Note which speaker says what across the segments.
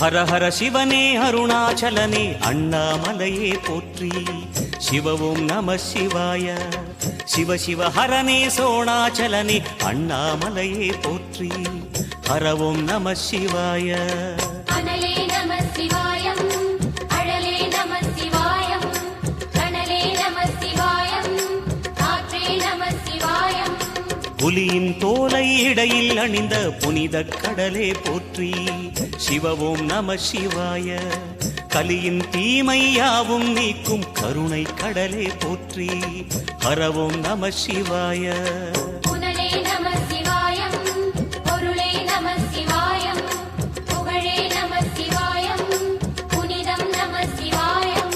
Speaker 1: ஹர ஹர சிவனே அருணாச்சலனே அண்ணாமலையே போற்றி. சிவ ஓம் நம சிவாய. சிவ சிவ ஹரனே சோணாச்சலனே அண்ணாமலையே போற்றி. ஹர ஓம் நம சிவாய.
Speaker 2: அனலே நம சிவாயம், அழலே நம சிவாயம், கனலே நம சிவாயம், காற்றே நம சிவாயம்.
Speaker 1: புலியின் தோலை இடையில் அணிந்த புனித கடலே போற்றி. சிவ ஓம் நம சிவாய. கலியின் தீமையாவும் நீக்கும் கருணை கடலே போற்றி. ஹர ஓம் நம சிவாய.
Speaker 2: புனலே நம சிவாயம், பொருளே நம சிவாயம், புகழே நம சிவாயம், புனிதம் நம சிவாயம்.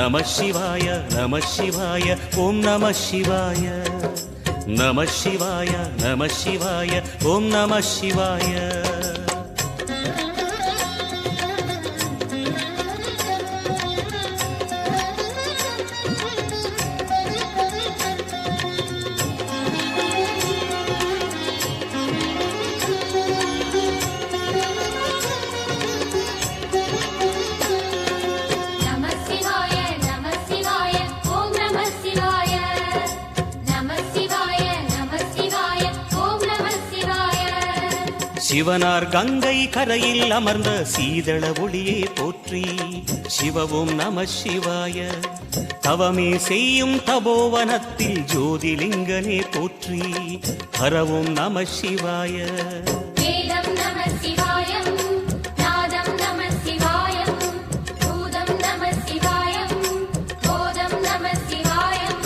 Speaker 1: நம சிவாய நம சிவாய ஓம் நம சிவாய. நம சிவாய நம சிவாய ஓம் நம சிவாய.
Speaker 2: நம சிவாய நம சிவாய ஓம் நம சிவாய. நம சிவாய நம சிவாய ஓம் நம சிவாய.
Speaker 1: சிவனார் கங்கை கரையில் அமர்ந்த சீதள ஒளியே போற்றி. சிவ ஓம் நம சிவாய. தவமே செய்யும் தபோவனத்தில் ஜோதிலிங்கனே போற்றி. ஹர ஓம் நம சிவாய.
Speaker 2: வேதம் நம சிவாயம், நாதம் நம சிவாயம், பூதம் நம சிவாயம், போதம் நம சிவாயம்.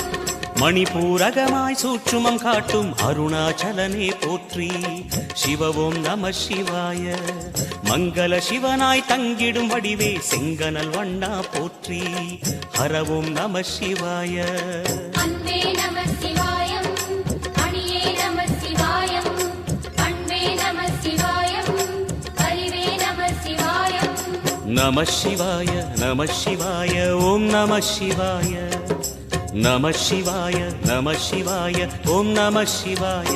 Speaker 1: மணிபூரகமாய் சூற்றுமம் காட்டும் அருணாச்சலனே போற்றி. சிவ ஓம் நம சிவாய. மங்கள சிவனாய் தங்கிடும் வடிவே செங்கனல் வண்ணா போற்றி. ஹர ஓம் நம சிவாய.
Speaker 2: அன்பே நம சிவாயம், அணியே நம சிவாயம், அன்பே நம சிவாயம், அறிவே நம சிவாயம்.
Speaker 1: நம சிவாய நம சிவாய ஓம் நம சிவாய. நம சிவாய நம சிவாய ஓம் நம சிவாய.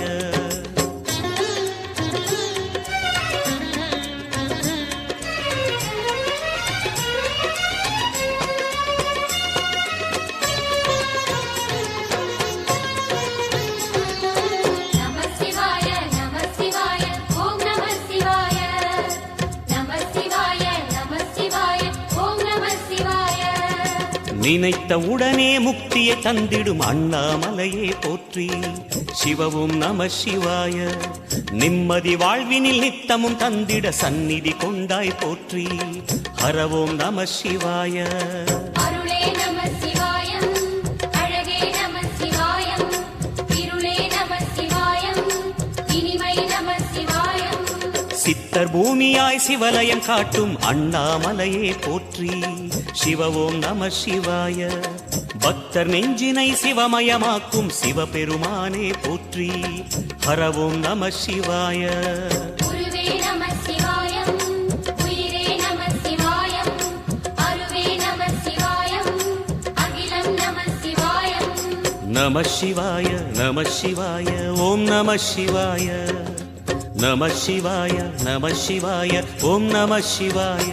Speaker 2: நம சிவாய நம சிவாய ஓம் நம சிவாய. நம சிவாய நம சிவாய ஓம் நம சிவாய.
Speaker 1: நினைத்த உடனே முக்தியை தந்திடும் அண்ணாமலையே போற்றி. சிவ ஓம் நம சிவாய. நிம்மதி வாழ்வினில் நித்தமும் தந்திட சந்நிதி கொண்டாய் போற்றி. ஹர ஓம் நம சிவாய.
Speaker 2: அருளே நம சிவாயம், அழகே நம சிவாயம், இருளே நம சிவாயம், இனிமை நம சிவாயம்.
Speaker 1: சித்தர் பூமியாய் சிவலயம் காட்டும் அண்ணாமலையே போற்றி. சிவ ஓம் நம சிவாய. பக்தர் நெஞ்சினை சிவமயமாக்கும் சிவபெருமானே போற்றி. ஹர ஓம் நம சிவாய.
Speaker 2: குருவே நம சிவாயம், உயிரே நம சிவாயம், அருவே நம சிவாயம், அகிலம் நம சிவாயம்.
Speaker 1: நம சிவாய நம சிவாய ஓம் நம சிவாய. நம சிவாய நம சிவாய ஓம் நம சிவாய.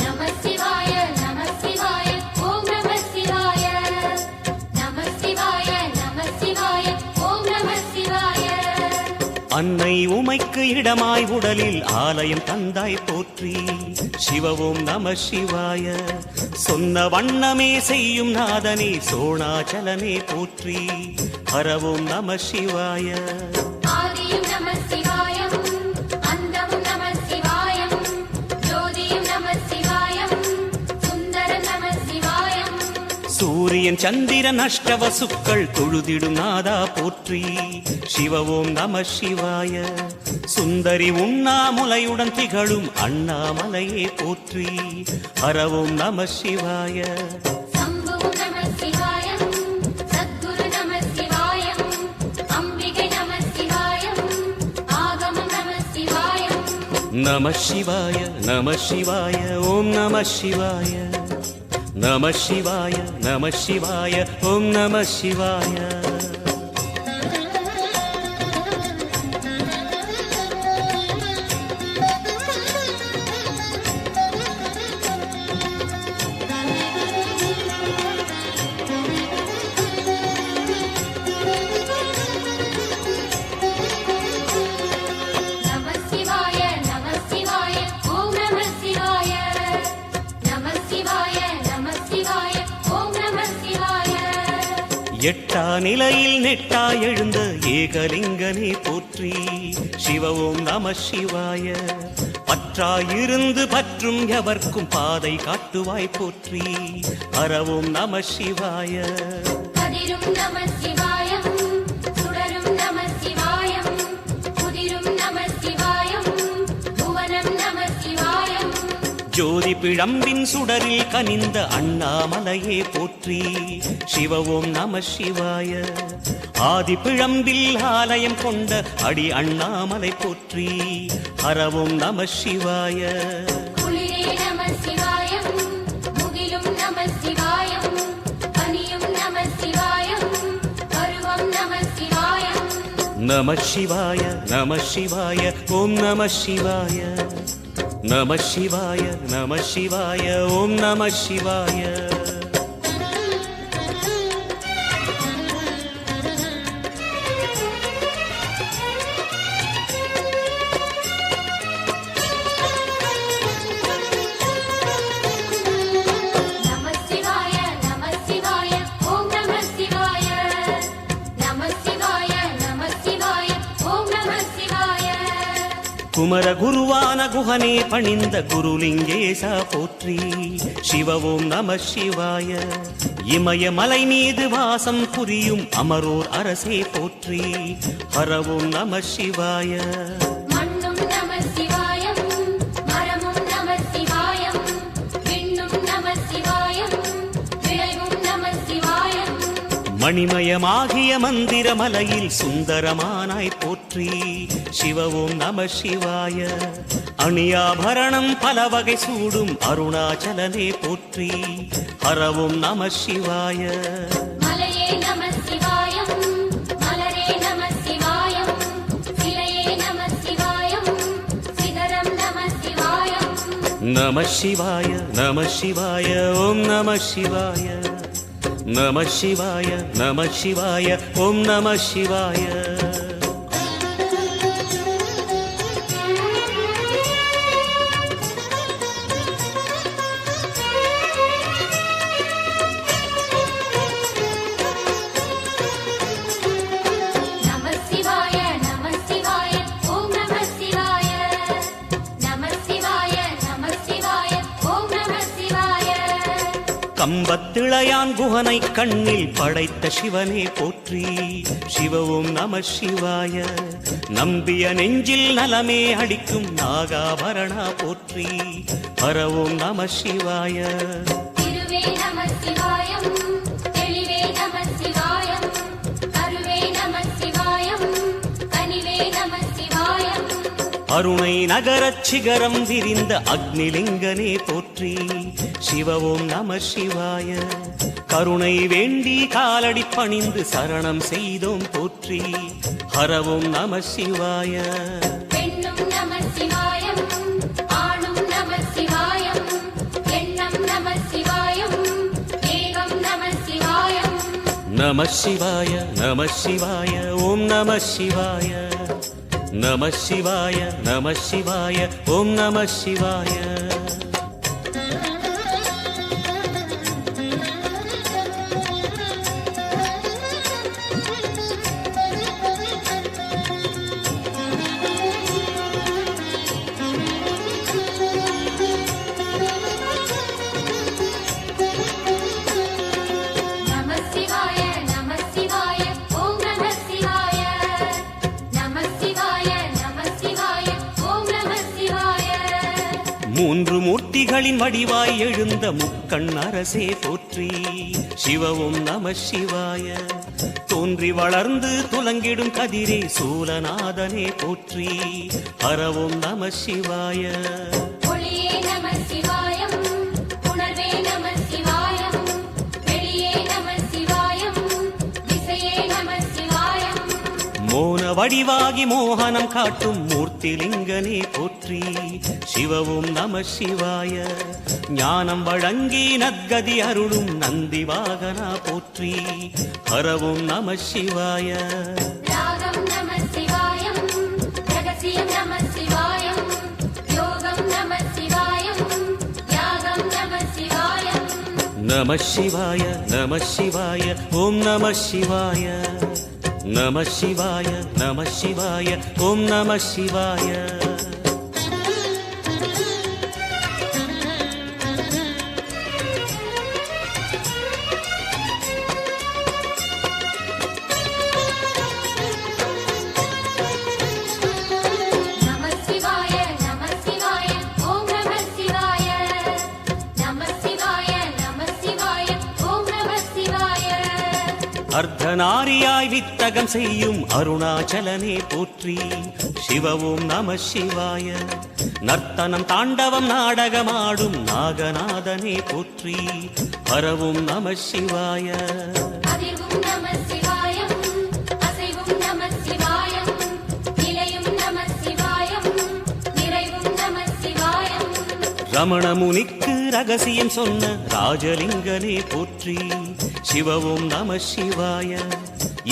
Speaker 2: நம சிவாய நம சிவாய ஓம் நம சிவாய. நம சிவாய நம சிவாய ஓம் நம சிவாய.
Speaker 1: அன்னை உமைக்கு இடமாய் உடலில் ஆலயம் தந்தாய் போற்றி. சிவ ஓம் நம சிவாய. சொன்ன வண்ணமே செய்யும் நாதனே சோணாச்சலனே போற்றி. ஹர ஓம் நம சிவாய.
Speaker 2: ஆதியும் நம சிவாயம், அந்தமும் நம சிவாயம், ஜோதியும் நம சிவாயம், சுந்தர நம சிவாயம்.
Speaker 1: சூரியன் சந்திரன் அஷ்டவசுக்கள் தொழுதிடும் நாதா போற்றி. சிவ ஓம் நம சிவாய. சுந்தரி உண்ணாமுலையுடன் திகழும் அண்ணாமலையே போற்றி. ஹர ஓம் நம சிவாய.
Speaker 2: சம்புவும் நம சிவாயம், சத்குரு நம சிவாயம், அம்பிகை நம சிவாயம், ஆகமம் நம சிவாயம்.
Speaker 1: நம சிவாய நம சிவாய ஓம் நம சிவாய நம சிவாய நம சிவாய ஓம் நம சிவாய
Speaker 2: நம சிவாய நம சிவாய ஓம் நம சிவாய நம சிவாய நம சிவாய ஓம் நம சிவாய
Speaker 1: எட்டா நிலையில் நெட்டா எழுந்த ஏகலிங்கனே போற்றி சிவ ஓம் நம சிவாய பற்றாயிருந்து பற்றும் எவர்க்கும் பாதை காட்டுவாய் போற்றி ஹர ஓம் நம சிவாய
Speaker 2: கதிரும் நம சிவாயம் சுடரும் நம சிவாயம் புதிரும் நம சிவாயம் புவனம் நம சிவாயம்
Speaker 1: ஜோதி பிழம்பின் சுடரில் கனிந்த அண்ணாமலையே போற்றி சிவ ஓம் நம சிவாய ஆதி பிழம்பில் ஆலயம் கொண்ட அடி அண்ணாமலை போற்றி ஹர ஓம் நம சிவாய
Speaker 2: குளிரே நம சிவாயம் முகிலும் நம சிவாயம் பனியும் நம சிவாயம் பருவம் நம சிவாயம்
Speaker 1: நம சிவாய நம சிவாய ஓம் நம சிவாய நம சிவாய நம சிவாய ஓம் நம சிவாய
Speaker 2: நம சிவாய நம சிவாய ஓம் நம சிவாய நம சிவாய நம சிவாய ஓம் நம சிவாய
Speaker 1: குமர குருவான குஹனே பணிந்த குருலிங்கேசா போற்றி சிவ ஓம் நம சிவாய இமயமலை மீது வாசம் புரியும் அமரோர் அரசே போற்றி ஹர ஓம் நம சிவாய
Speaker 2: மண்ணும் நம சிவாயம் மரமும் நம சிவாயம் விண்ணும் நம சிவாயம் விளைவும் நம சிவாயம்
Speaker 1: மணிமயமாகிய மந்திர மலையில் சுந்தரமானாய் போற்றி சிவ ஓம் நம சிவாய அணியாபரணம் பல வகை சூடும் அருணாச்சலனே போற்றி ஹர ஓம் நம சிவாய
Speaker 2: மலையே நம சிவாயம் மலரே நம சிவாயம் சிலையே நம சிவாயம் சிகரம் நம சிவாயம்
Speaker 1: நம சிவாய நம சிவாய ஓம் நம சிவாய நம சிவாய நம சிவாய ஓம் நம சிவாய
Speaker 2: நம சிவாய நம சிவாய ஓம் நம சிவாய நம சிவாய நம சிவாய ஓம் நம சிவாய
Speaker 1: கம்பத்திளையான் குஹனை கண்ணில் படைத்த சிவனே போற்றி சிவ ஓம் நம சிவாய நம்பிய நெஞ்சில் நலமே அடிக்கும் நாகாபரணா போற்றி ஹர ஓம் நம சிவாய
Speaker 2: திருவே நம சிவாயம் தெளிவே நம சிவாயம் கருவே நம சிவாயம் கனிவே நம சிவாயம்
Speaker 1: அருணை நகரச் சிகரம் விரிந்த அக்னிலிங்கனே போற்றி சிவ ஓம் நம சிவாய கருணை வேண்டி காலடி பணிந்து சரணம் செய்தோம் போற்றி ஹர ஓம் நம சிவாய
Speaker 2: பெண்ணும் நம சிவாயம் ஆணும் நம சிவாயம் எண்ணம் நம சிவாயம் ஏகம் நம சிவாயம்
Speaker 1: நம சிவாய நம சிவாய ஓம் நம சிவாய நம சிவாய நம சிவாய ஓம் நம சிவாய
Speaker 2: நம சிவாய நம சிவாய ஓம் நம சிவாய நம சிவாய நம சிவாய ஓம் நம சிவாய
Speaker 1: மூன்று மூர்த்திகளின் வடிவாய் எழுந்த முக்கண் அரசே போற்றி. சிவவும் நம சிவாய. தோன்றி வளர்ந்து துலங்கிடும் கதிரே சூலநாதனே போற்றி. ஹரவும் நம சிவாய.
Speaker 2: ஒளியே நம சிவாயம், உணர்வே நம சிவாயம், வெளியே நம சிவாயம், திசையே நம சிவாயம்.
Speaker 1: மோன வடிவாகி மோகனம் காட்டும் மூர்த்திலிங்கனே போற்றி. சிவவும் நம சிவாய. ஞானம் வழங்கி நற்கதி அருளும் நந்தி வாகனா போற்றி. ஹரவும் நம சிவாய.
Speaker 2: ராகம் நம சிவாயம், ரகசியம் நம சிவாயம், யோகம் நம சிவாயம், யாகம் நம சிவாயம்.
Speaker 1: நம சிவாய நம சிவாய ஓம் நம சிவாய. நம சிவாய நம சிவாய ஓம் நம சிவாய.
Speaker 2: நம சிவாய நம சிவாய ஓம் நம சிவாய. நம சிவாய நம சிவாய ஓம் நம சிவாய.
Speaker 1: அர்த்தநாரியாய் வித்தகம் செய்யும் அருணாச்சலனே போற்றி. சிவவும் நம சிவாய. நர்த்தனம் தாண்டவம் நாடகமாடும் நாகநாதனே போற்றி. ஹரவும் நம சிவாய.
Speaker 2: அதிர்வும் நம சிவாயம், அசைவும் நம சிவாயம், நிலையும் நம சிவாயம், நிறைவும் நம சிவாயம்.
Speaker 1: ரமண முனிக்கு ரகசியம் சொன்ன ராஜலிங்கனே போற்றி. சிவவும் நம சிவாய.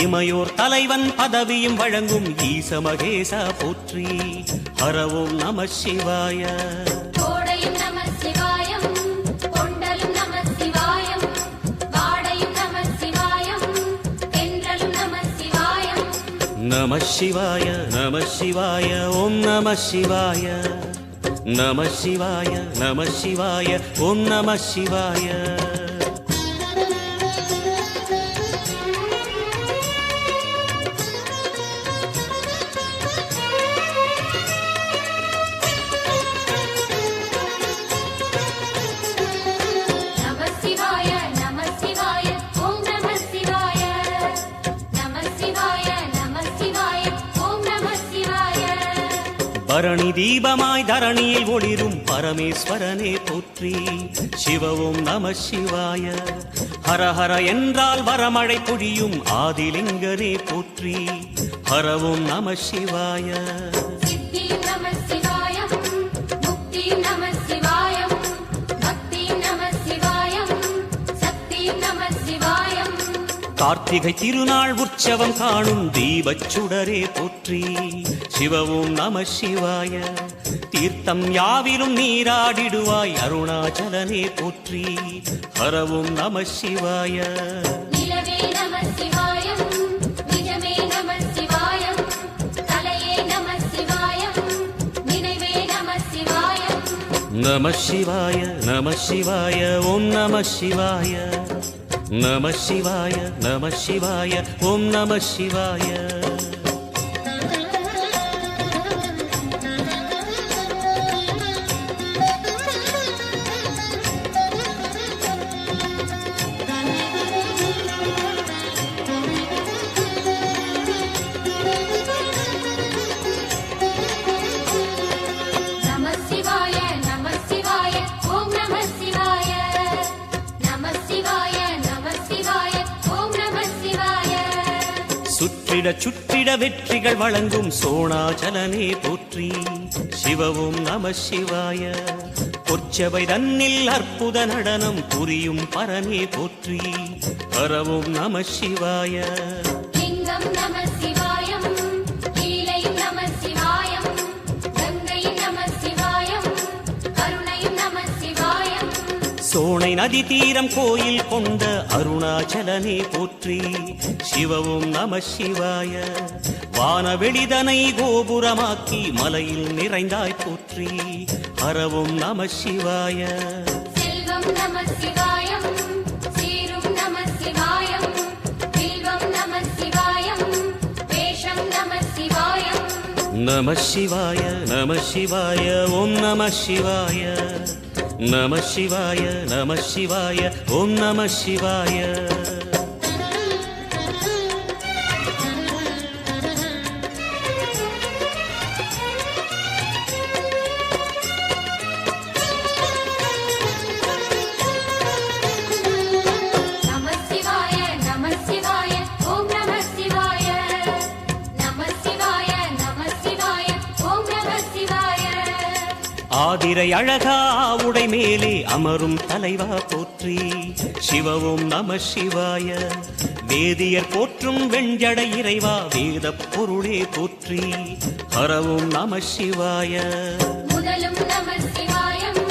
Speaker 1: இமையோர் தலைவன் பதவியும் வழங்கும் ஈச மகேசா போற்றி. ஹரவும் நம சிவாய.
Speaker 2: கோடையும் நம சிவாயம், கொண்டலும் நம சிவாயம், வாடையும் நம சிவாயம், தென்றலும் நம சிவாயம்.
Speaker 1: நம சிவாய நம சிவாய ஓம் நம சிவாய. நம சிவாய நம சிவாய ஓம் நம சிவாய.
Speaker 2: நம சிவாய நம சிவாய ஓம் நம சிவாய. நம சிவாய நம சிவாய ஓம் நம சிவாய.
Speaker 1: பரணி தீபமாய் தரணியில் ஒளிரும் பரமேஸ்வரனே போற்றி. சிவவும் நம சிவாய. ஹரஹர என்றால் வரமழை பொழியும் ஆதிலிங்கனே போற்றி. ஹரவும் நம சிவாய.
Speaker 2: சித்தியும் நம சிவாயம், முக்தியும் நம சிவாயம், பக்தியும் நம சிவாயம், சக்தியும் நம சிவாயம்.
Speaker 1: கார்த்திகை திருநாள் உற்சவம் காணும் தீபச் சுடரே போற்றி. சிவவும் நம சிவாய. தீர்த்தம் யாவிலும் நீராடிடுவாய் அருணாச்சலனே போற்றி. ஹரவும் நம சிவாய.
Speaker 2: நிலவே நம சிவாயம், நிஜமே நம சிவாயம், தலையே நம சிவாயம், நினைவே நம சிவாயம்.
Speaker 1: நம சிவாய நம சிவாய ஓம் நம சிவாய. நம சிவாய நம சிவாய ஓம் நம சிவாய.
Speaker 2: நம சிவாய நம சிவாய ஓம் நம சிவாய. நம சிவாய நம சிவாய ஓம் நம சிவாய.
Speaker 1: சுற்றிட சுற்றிட வெற்றிகள் வழங்கும் சோணாச்சலனே போற்றி. சிவவும் நம சிவாய. பொற்சபை தன்னில் அற்புத நடனம் புரியும் பரனே போற்றி. ஹரவும் நம சிவாய.
Speaker 2: லிங்கம் நம சிவாயம், லீலையும் நம சிவாயம், கங்கையும் நம சிவாயம், கருணையும் நம சிவாயம்.
Speaker 1: சோனை நதி தீரம் கோயில் கொண்ட அருணாச்சலனே போற்றி. சிவவும் நம சிவாய. வானவெளிதனை கோபுரமாக்கி மலையில் நிறைந்தாய் போற்றி. ஹரவும் நம சிவாய.
Speaker 2: செல்வம் நம சிவாயம், சீரும் நம சிவாயம், வில்வம் நம சிவாயம், வேஷம் நம சிவாயம்.
Speaker 1: நம சிவாய நம சிவாய ஓம் நம சிவாய. நம சிவாய நம சிவாய ஓம் நம சிவாய.
Speaker 2: நம சிவாய நம சிவாய ஓம் நம சிவாய. நம சிவாய நம சிவாய ஓம் நம சிவாய.
Speaker 1: ஆதிரை அழகா உடை மேலே அமரும் தலைவா போற்றி சிவவும் நம சிவாய. வேதியர் போற்றும் வெண்ஜடை இறைவா வேத பொருளே போற்றி ஹரவும் நம சிவாய.
Speaker 2: முதலும் நம சிவாயம்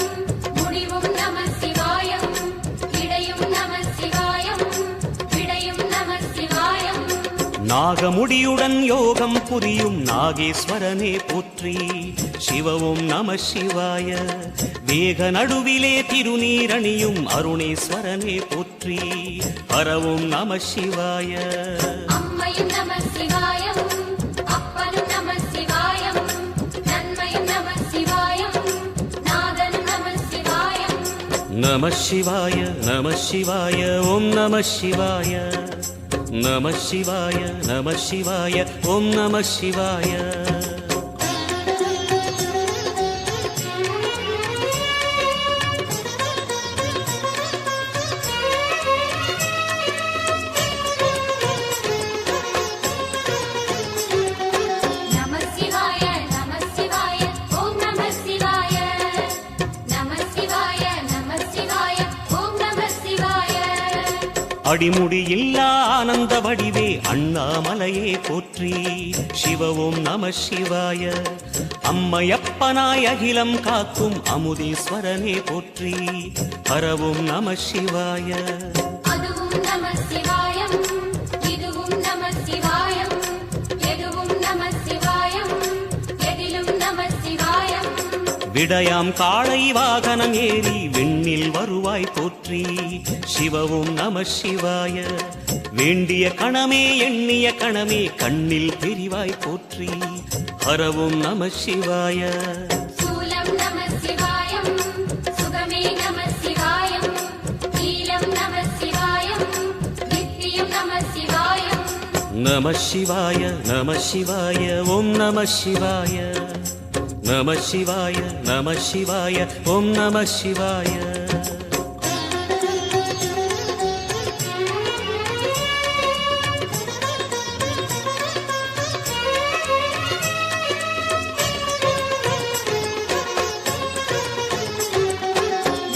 Speaker 2: முடிவும் நம சிவாயம் இடையும் நம சிவாயம் விடையும் நம சிவாயம்.
Speaker 1: நாகமுடியுடன் யோகம் புரியும் நாகேஸ்வரனே போற்றி சிவவும் நம சிவாய. வேக நடுவிலே திருநீரணியும் அருணேஸ்வரனே போற்றி ஹரவும் நம சிவாய.
Speaker 2: அம்மையும் நம சிவாயம் அப்பனும் நம சிவாயம் நன்மையும் நம சிவாயம் நாதனும் நம சிவாயம்.
Speaker 1: நம சிவாய நம சிவாய ஓம் நம சிவாய. நம சிவாய நம சிவாய ஓம் நம சிவாய.
Speaker 2: நம சிவாய நம சிவாய ஓம் நம சிவாய. நம சிவாய நம சிவாய ஓம் நம சிவாய.
Speaker 1: அடிமுடி இல்லா ஆனந்த வடிவே அண்ணாமலையே போற்றி சிவவும் நம சிவாய. அம்மையப்பனாய் அகிலம் காக்கும் அமுதீஸ்வரனே போற்றி ஹரவும் நம சிவாய.
Speaker 2: அதுவும் நம சிவாயம் இதுவும் நம சிவாயம் எதுவும் நம சிவாயம் எதிலும் நம சிவாயம்.
Speaker 1: விடயாம் காளை வாகனம் ஏறி விண்ணில் வருவாய் போற்றி சிவவும் நம சிவாய. வேண்டிய கணமே எண்ணிய கணமே கண்ணில் தெரிவாய் போற்றி ஹரவும் நம சிவாய.
Speaker 2: சூலம் நம சிவாயம் சுகமே நம சிவாயம் நீலம் நம சிவாயம் நித்தியம் நம சிவாயம்.
Speaker 1: நம சிவாய நம சிவாய ஓம் நம சிவாய. நம சிவாய நம சிவாய ஓம் நம சிவாய.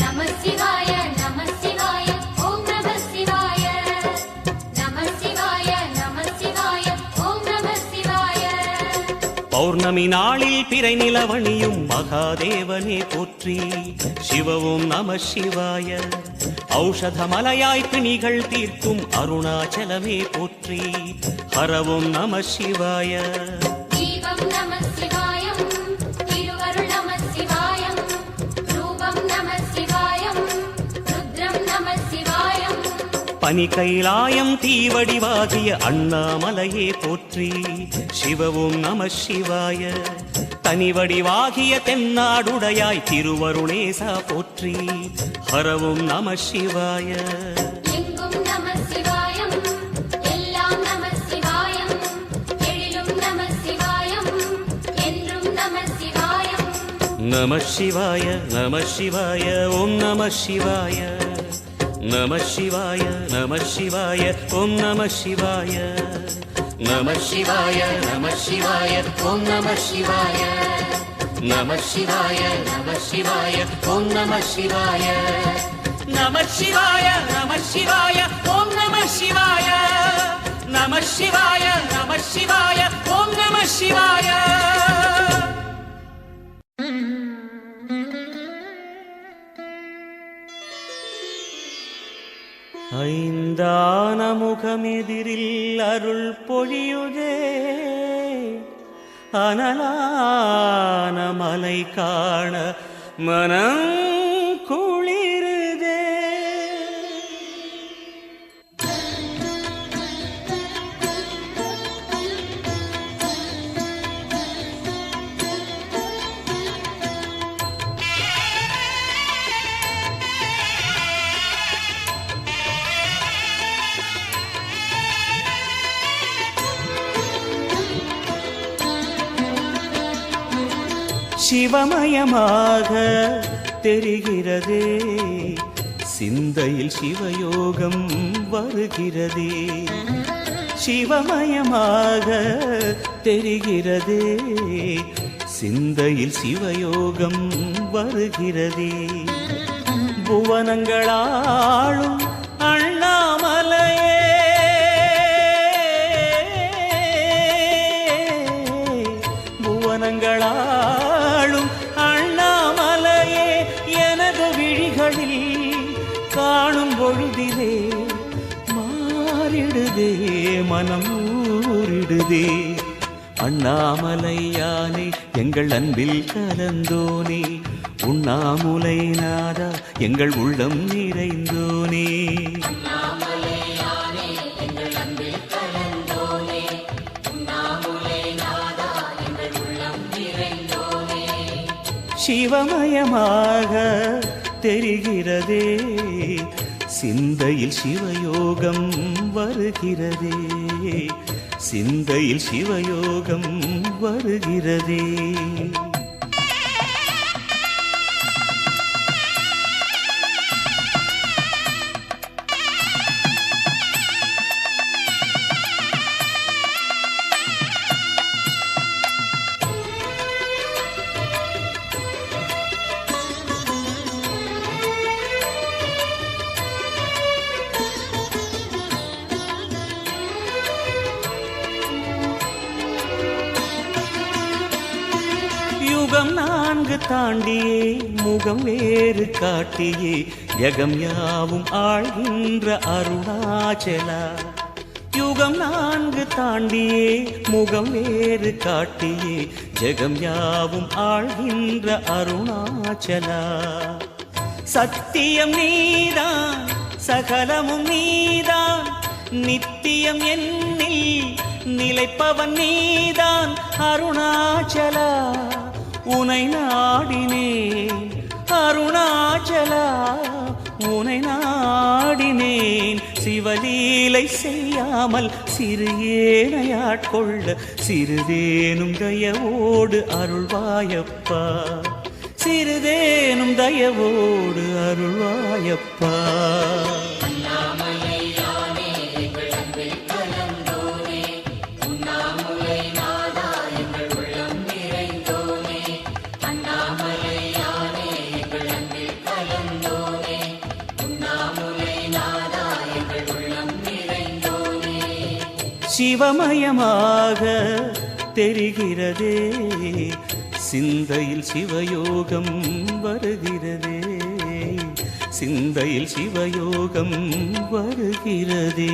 Speaker 2: நம சிவாய நம சிவாய ஓம் நம சிவாய. நம சிவாய நம சிவாய ஓம் நம சிவாய.
Speaker 1: பௌர்ணமி நாளில் பிறை நிலவணியும் மகாதேவனே போற்றி சிவவும் நம சிவாய. ஔஷதமலையாய் பிணிகள் தீர்க்கும் அருணாச்சலமே போற்றி ஹரவும் நம சிவாய.
Speaker 2: தீபம் நம சிவாயம் திருவருள் நம சிவாயம் ரூபம் நம சிவாயம் ருத்ரம் நம சிவாயம்.
Speaker 1: பனி கைலாயம் தீவடிவாகிய அண்ணாமலையே போற்றி சிவவும் நம சிவாய. தனிவடிவாகிய தென்னாடுடையாய் திருவருணேசா போற்றி ஹரவும் நம சிவாய.
Speaker 2: எங்கும் நம சிவாயம் எல்லாம் நம சிவாயம் எழிலும் நம சிவாயம் என்றும் நம சிவாயம்.
Speaker 1: நம சிவாய நம சிவாய ஓம் நம சிவாய. நம சிவாய நம சிவாய ஓம் நம சிவாய. நம சிவாய நம சிவாய ஓம் நம சிவாய. நம சிவாய நம சிவாய ஓம் நம சிவாய. நம சிவாய நம சிவாய ஓம் நம சிவாய. நம சிவாய நம சிவாய ஓம் நம சிவாய. ஐந்தான முகமெதிரில் அருள் பொழியுதே அனலான மலை காண மனம் குளிருதே. சிவமயமாக தெரிகிறதே சிந்தையில் சிவயோகம் வருகிறதே சிவமயமாக தெரிகிறதே சிந்தையில் சிவயோகம் வருகிறதே புவனங்களாளும் அண்ணாமலையே புவனங்களாளும் அண்ணாமலையே எனது விழிகளில் காணும் பொழுதிலே மாறிடுதே மனம் ஊறிடுதே அண்ணாமலையானே எங்கள் அன்பில் கலந்தோனே உண்ணாமுலை நாதா எங்கள் உள்ளம் நிறைந்தோனே சிவமயமாக தெரிகிறதே சிந்தையில் சிவயோகம் வருகிறதே சிந்தையில் சிவயோகம் வருகிறதே யுகம் நான்கு தாண்டியே முகம் வேறு காட்டியே ஜகம் யாவும் ஆழ்கின்ற அருணாச்சலா யுகம் நான்கு தாண்டியே முகம் வேறு காட்டியே ஜகம் யாவும் ஆழ்கின்ற அருணாச்சலா சத்தியம் நீதான் சகலமும் நீதான் நித்தியம் என்னில் நிலைப்பவன் நீதான் அருணாச்சலா உனை நாடினேன் அருணாச்சலா உனை நாடினேன் சிவலீலை செய்யாமல் சிறு ஏனையாட்கொள்ள சிறிதேனும் தயவோடு அருள்வாயப்பா சிறிதேனும் தயவோடு அருள்வாயப்பா சிவமயமாக தெரிகிறதே சிந்தையில் சிவயோகம் வருகிறதே சிந்தையில் சிவயோகம் வருகிறதே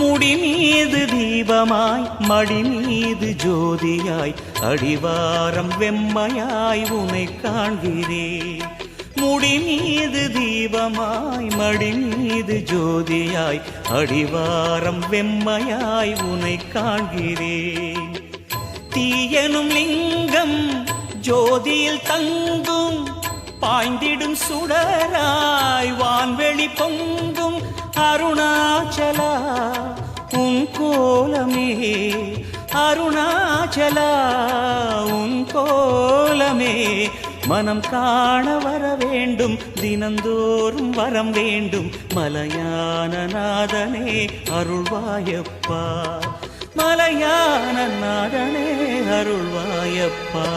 Speaker 1: முடி மீது தீபமாய் மடி மீது ஜோதியாய் அடிவாரம் வெம்மையாய் உனை காண்கிறேன் முடி மீது தீபமாய் மடி மீது ஜோதியாய் அடிவாரம் வெம்மையாய் உனை காண்கிறேன் தீயனும் லிங்கம் ஜோதியில் தங்கும் பாய்ந்திடும் சுடராய் வான்வெளி பொங்கும் அருணாச்சலா உன் கோலமே அருணாச்சலா உன் கோலமே மனம் காண வர வேண்டும் தினந்தோறும் வரம் வேண்டும் மலையான நாதனே அருள்வாயப்பா மலையான நாதனே அருள்வாயப்பா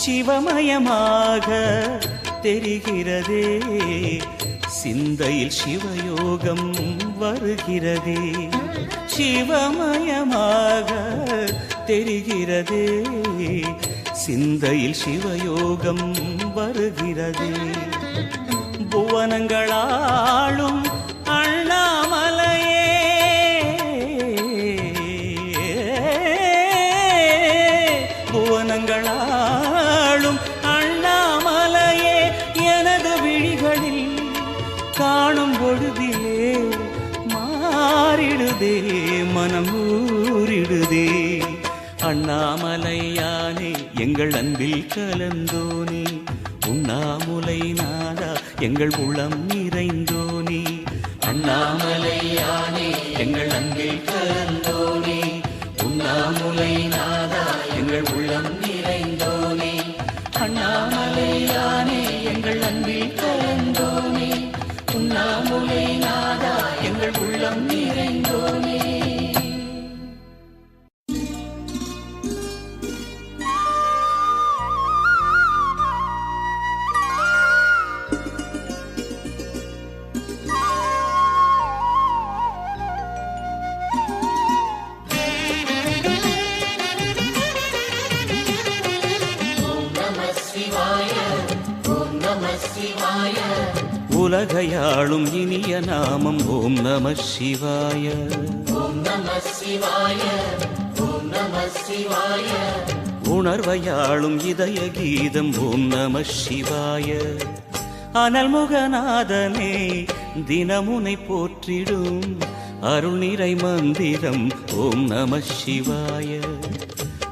Speaker 1: சிவமயமாக தெரிகிறதே சிந்தையில் சிவயோகம் வருகிறதே சிவமயமாக தெரிகிறதே சிந்தையில் சிவயோகம் வருகிறது. புவனங்களாளும் அண்ணாமலையே, புவனங்களாளும் அண்ணாமலையே, எனது விழிகளில் காணும் பொழுதிலே மாறிடுதே மனம் ஊறிடுதே. அண்ணாமலையானே எங்கள் அன்பில் கலந்தோனே, உண்ணாமுலை நாதா எங்கள் உளம் நிறைந்தோனே. அண்ணாமலையானே எங்கள் அன்பில் கலந்தோனே, உண்ணாமுலை நாதா எங்கள் உள்ளம் நிறைந்தோனே. அண்ணாமலையானே எங்கள் அன்பில் கலந்தோனே, உண்ணாமுலை நாதா எங்கள் உள்ளம் நிறைந்தோனே. உலகையாளும் இனிய நாமம் ஓம் நம சிவாய. ஓம் நம சிவாய, ஓம் நம சிவாய. உணர்வையாளும் இதய கீதம் ஓம் நம சிவாய. அனல்முகநாதனே தினமுனை போற்றிடும் அருள் நிறை மந்திரம் ஓம் நம சிவாய.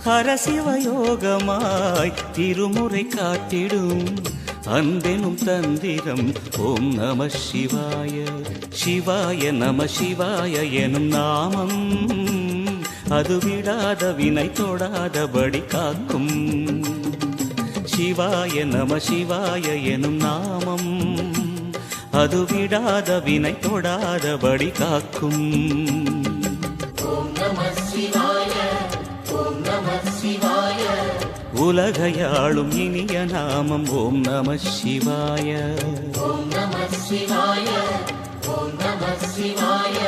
Speaker 1: ஹரசிவயோகமாய் திருமுறை காட்டிடும் அன்பெனும் தந்திரம் ஓம் நம சிவாய. சிவாய நம சிவாய எனும் நாமம் அது விடாத வினை தொடாதபடி காக்கும். சிவாய நம சிவாய எனும் நாமம் அது விடாத வினை தொடாதபடி காக்கும். ஓம் நம சிவாய, ஓம் நம சிவாய. உலகையாளும் இனிய நாமம் ஓம் நம சிவாய. ஓம் நம சிவாய, ஓம் நம சிவாய.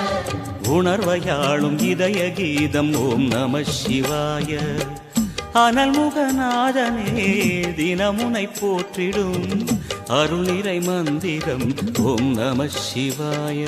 Speaker 1: உணர்வையாளும் இதய கீதம் ஓம் நம சிவாய. அனல்முகநாதனே தினமுனை போற்றிடும் அருள் நிறை மந்திரம் ஓம் நம சிவாய.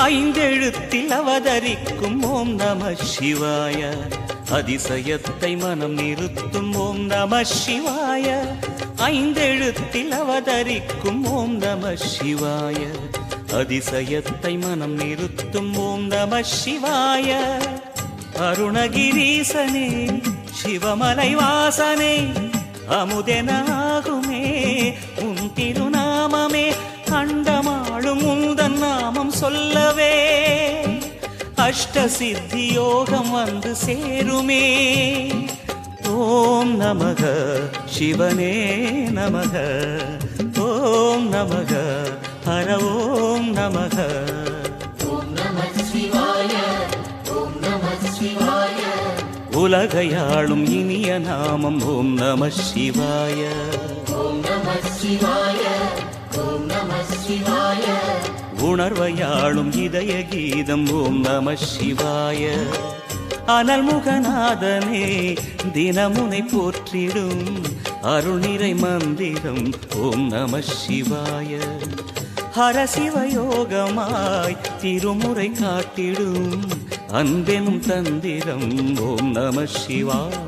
Speaker 1: ஐந்தெழுத்தில் அவதரிக்கும் ஓம் நம சிவாய. அதிசயத்தை மனம் நிறுத்தும் ஓம் நம சிவாய. ஐந்தெழுத்தில் அவதரிக்கும் ஓம் நம சிவாய. அதிசயத்தை மனம் நிறுத்தும் ஓம் நம சிவாய. அருணகிரீசனே சிவமலை வாசனே அமுதனாகுமே உன் திருநாமமே. அண்டமாளும் உந்தன் நாமம் சொல்லவே அஷ்ட சித்தி யோகம் வந்து சேருமே. ஓம் நமக சிவனே நமக, ஓம் நமக ஹர ஓம் நமக. ஓம் நம சிவாய, ஓம் நம சிவாய. உலகையாளும் இனிய நாமம் ஓம் நம சிவாய. ஓம் நம சிவாய, ஓம் நம சிவாய. உணர்வையாளும் இதய கீதம் ஓம் நம சிவாய. அனல்முகநாதனே தினமுனை போற்றிடும் அருள் நிறை மந்திரம் ஓம் நம சிவாய. ஹரசிவயோகமாய் திருமுறை காட்டிடும் அன்பெனும் தந்திரம் ஓம் நம சிவாய.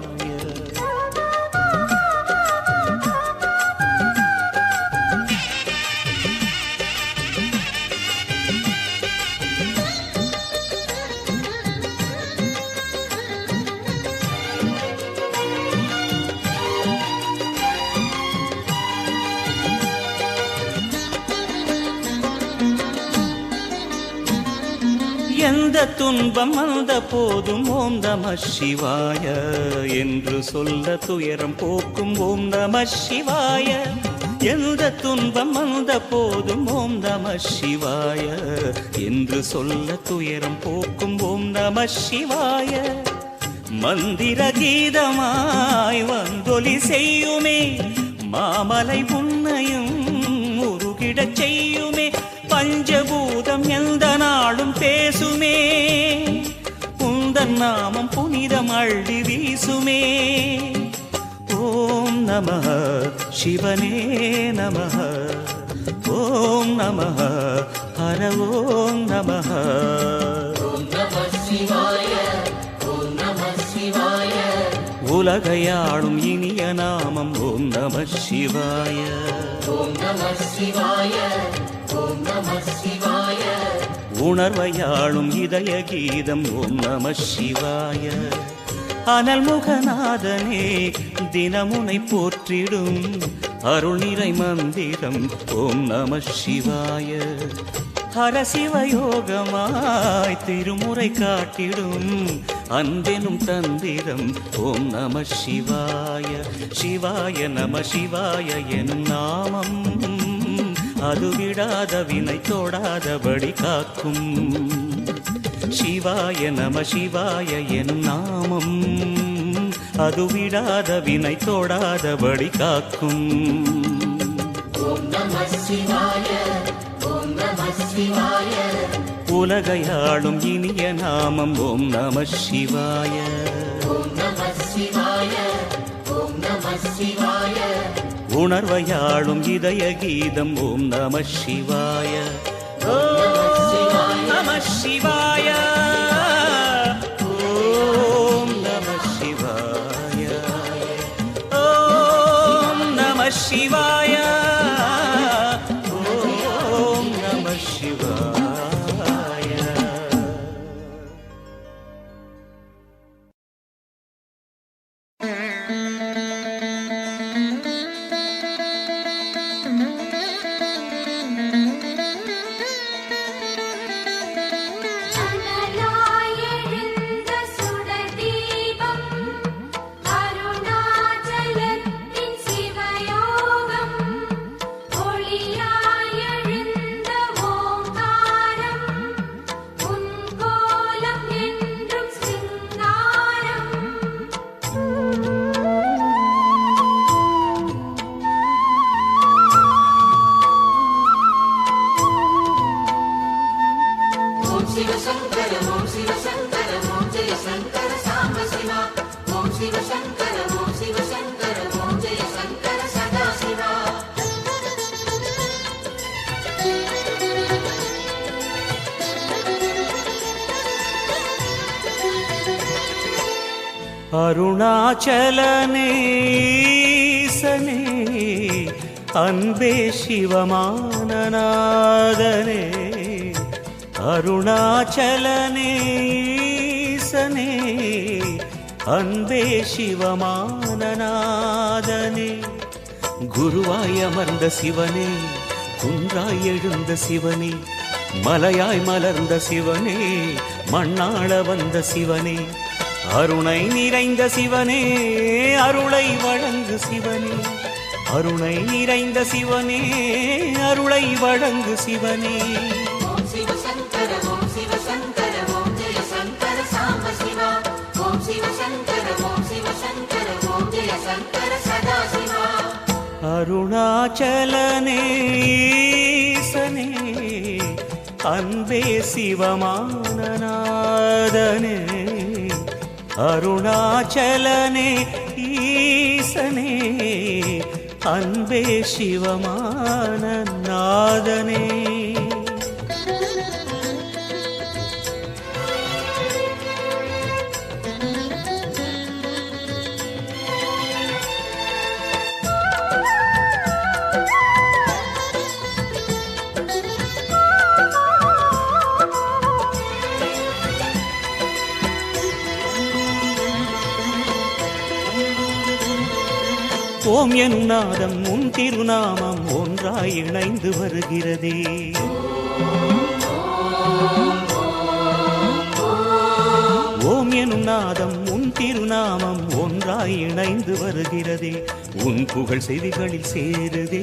Speaker 1: எந்த துன்பம் வந்த போதும் ஓம் நம சிவாய என்று சொல்ல துயரம் போக்கும் ஓம் நம சிவாய. எந்த துன்பம் வந்த போதும் ஓம் நம சிவாய என்று சொல்ல துயரம் போக்கும் ஓம் நம சிவாய. மந்திர கீதமாய் வந்தொலி செய்யுமே, மாமலை உன்னையும் உருகிடச் செய்யுமே. பஞ்சபூதம் எந்த நாளும் பேசுமே, உந்தன் நாமம் புனிதம் அள்ளி வீசுமே. ஓம் நமः சிவனே நமः, ஓம் நமः ஹர ஓம் நமः. உலகையாளும் இனிய நாமம் ஓம் நம சிவாய. உணர்வையாளும் இதய கீதம் ஓம் நம சிவாய. அனல் முகநாதனே தினமுனை போற்றிடும் அருள் நிறை மந்திரம் ஓம் நம சிவாய. ஹர சிவயோகமாய் திருமுறை காட்டிடும் அன்பெனும் தந்திரம் ஓம் நம சிவாய. சிவாய நம சிவாய எனும் நாமம் அது விடாத வினை தொடாதபடி காக்கும். சிவாய நம சிவாய எனும் நாமம் அது விடாத வினை தொடாதபடி காக்கும். உலகையாளும் இனிய நாமம் ஓம் நம சிவாய. உணர்வையாளும் இதய கீதம் ஓம் நம சிவாய. ஓம் நம சிவாய, ஓம் நம சிவாய, ஓம் நம சிவாய, ஓம் நம சிவாய.
Speaker 2: அனலாயெழுந்த சுடர் தீபம் அருணாச்சலத்தின் சிவயோகம். ஒளியாயெழுந்த ஓங்காரம் உன் கோலம் என்றும் சிங்காரம்.
Speaker 3: ஓம் சிவ சங்கர ஓம் சிவ சங்கர ஓம் ஜெய சங்கர சாம்ப சிவா. ஓம் சிவ சங்கர ஓம் சிவ சங்கர ஓம் ஜெய சங்கர சதா சிவா.
Speaker 1: அருணாச்சலனேசனே அன்பே சிவமானநாதனே. அருணாச்சலனேசனே அன்பே சிவமானநாதனே. குருவாய் அமர்ந்த சிவனே, குன்றாய் எழுந்த சிவனே, மலையாய் மலர்ந்த சிவனே, மண்ணாள வந்த சிவனே. அருணை நிறைந்த சிவனே, அருளை வழங்கு சிவனே. அருணை நிறைந்த சிவனே, அருளை வழங்கு சிவனே.
Speaker 3: ஓம் சிவ சங்கர ஓம் சிவ சங்கர ஓம் ஜெய சங்கர சாம்ப சிவா. ஓம் சிவ சங்கர ஓம் சிவ சங்கர ஓம் ஜெய சங்கர சதா சிவா.
Speaker 1: அருணாச்சலனேசனே அன்பே சிவமானநாதனே. அருணாச்சலனே ஈசனே அன்பே சிவமானநாதனே. ஓம் எனும் நாதம் உன் திருநாமம் ஒன்றாய் இணைந்து வருகிறதே. ஓம் எனும் நாதம் உன் திருநாமம் ஒன்றாய் இணைந்து வருகிறதே, உன் புகழ் செவிகளில் சேருதே,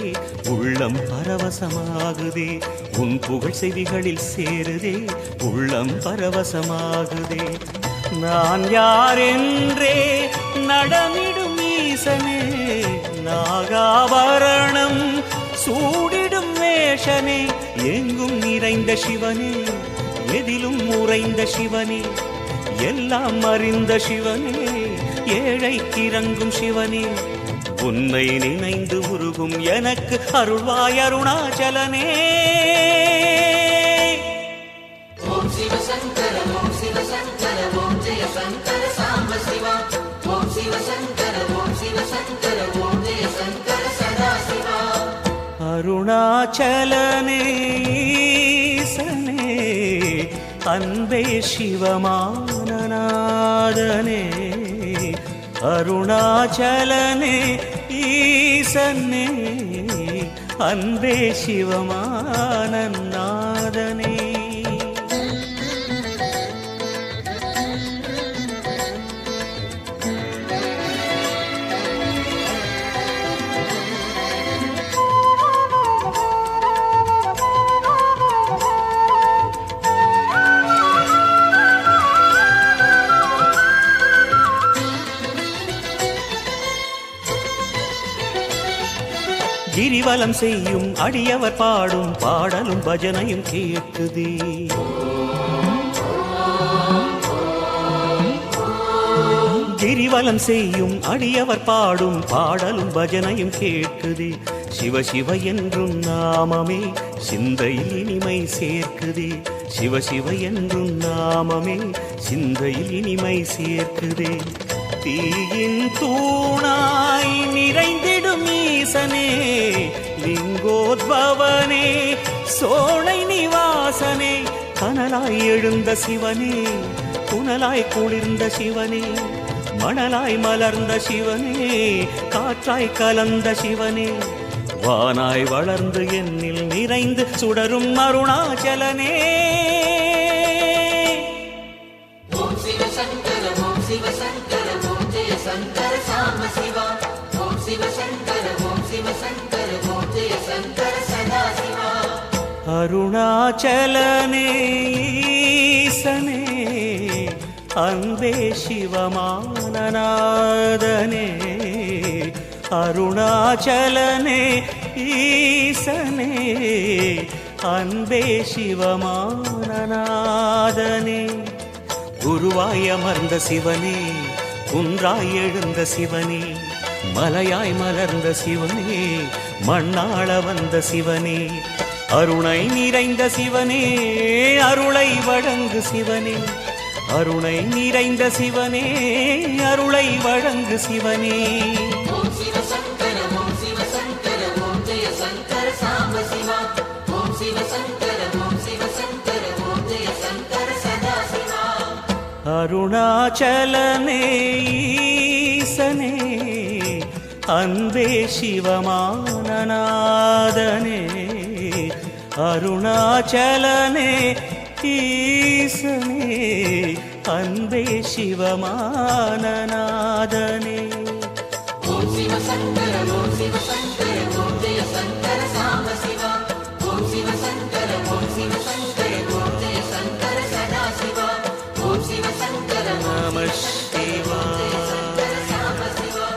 Speaker 1: உள்ளம் பரவசமாகுதே. உன் புகழ் செவிகளில் சேருதே, உள்ளம் பரவசமாகுதே. நான் யாரென்றே நடமிடும் ஈசனே, நாகாபரணம் சூடிடும் வேஷனே, எங்கும் நிறைந்த சிவனே, எதிலும் உறைந்த சிவனே, எல்லாம் அறிந்த சிவனே, ஏழைக்கு இறங்கும் சிவனே, உன்னை நினைந்து உருகும் எனக்கு அருள்வாய் அருணாச்சலனே.
Speaker 3: ஓம் சிவசங்கர ஓம் சிவசங்கர ஓம் ஜெய சங்கர சாம்ப சிவா. ஓம் சிவசங்கர ஓம் சிவசங்கர ஓம் ஜெய சங்கர சதா சிவா.
Speaker 1: அருணாச்சலனே ஈசனே, அன்பே சிவமானநாதனே. அருணாச்சலனே ஈசனே, அன்பே சிவமானநாதனே. கிரிவலம் செய்யும் அடியவர் பாடும் பாடலும் பஜனையும் கேட்குதே. கிரிவலம் செய்யும் அடியவர் பாடும் பாடலும் பஜனையும் கேட்குதே. சிவ சிவ என்றும் நாமமே சிந்தையில் இனிமை சேர்க்குதே. சிவ சிவ என்றும் நாமமே சிந்தையில் இனிமை சேர்க்குதே. தீயின் தூணாய் நிறைந்திடும் ஈசனே, லிங்கோத்பவனே, சோலை நிவாசனே, கனலாய் எழுந்த சிவனே, புனலாய் குளிர்ந்த சிவனே, மணலாய் மலர்ந்த சிவனே, காற்றாய் கலந்த சிவனே, வானாய் வளர்ந்து என்னில் நிறைந்து சுடரும் அருணாச்சலனே.
Speaker 3: ஓம் சிவசங்கர ஓம் சிவசங்கர ஓம் ஜெய சங்கர சாம்ப சிவா. ஓம் சிவசங்கர ஓம் சிவசங்கர ஓம் ஜெய சங்கர சதா சிவா.
Speaker 1: அருணாச்சலனே ஈசனே, அன்பே சிவமானநாதனே. அருணாச்சலனே ஈசனே, அன்பே சிவமானநாதனே. குருவாய் அமர்ந்த சிவனே, குன்றாய் எழுந்த சிவனே, மலையாய் மலர்ந்த சிவனே, மண்ணாள வந்த சிவனே, அருணை நிறைந்த சிவனே, அருளை வழங்கு சிவனே, அருணை நிறைந்த சிவனே, அருளை வழங்கு சிவனே.
Speaker 3: ஓம் சிவசங்கர ஓம் சிவசங்கர ஓம் ஜெய சங்கர சாம்ப சிவா. ஓம் சிவசங்கர ஓம் சிவசங்கர ஓம் ஜெய சங்கர சதா சிவா.
Speaker 1: அருணாச்சலனே ஈசனே, அன்பே சிவமானநாதனே. அருணாச்சலனே ஈசனே, அன்பே சிவமானநாதனே.
Speaker 3: ஓம் சிவசங்கர ஓம் சிவசங்கர ஓம் ஜெய சங்கர சாம்ப சிவா. ஓம் சிவசங்கர ஓம் சிவசங்கர ஓம் ஜெய சங்கர சதா சிவா. ஓம் சிவசங்கர
Speaker 1: நம சிவாய.
Speaker 3: சங்கர சாம்ப சிவா.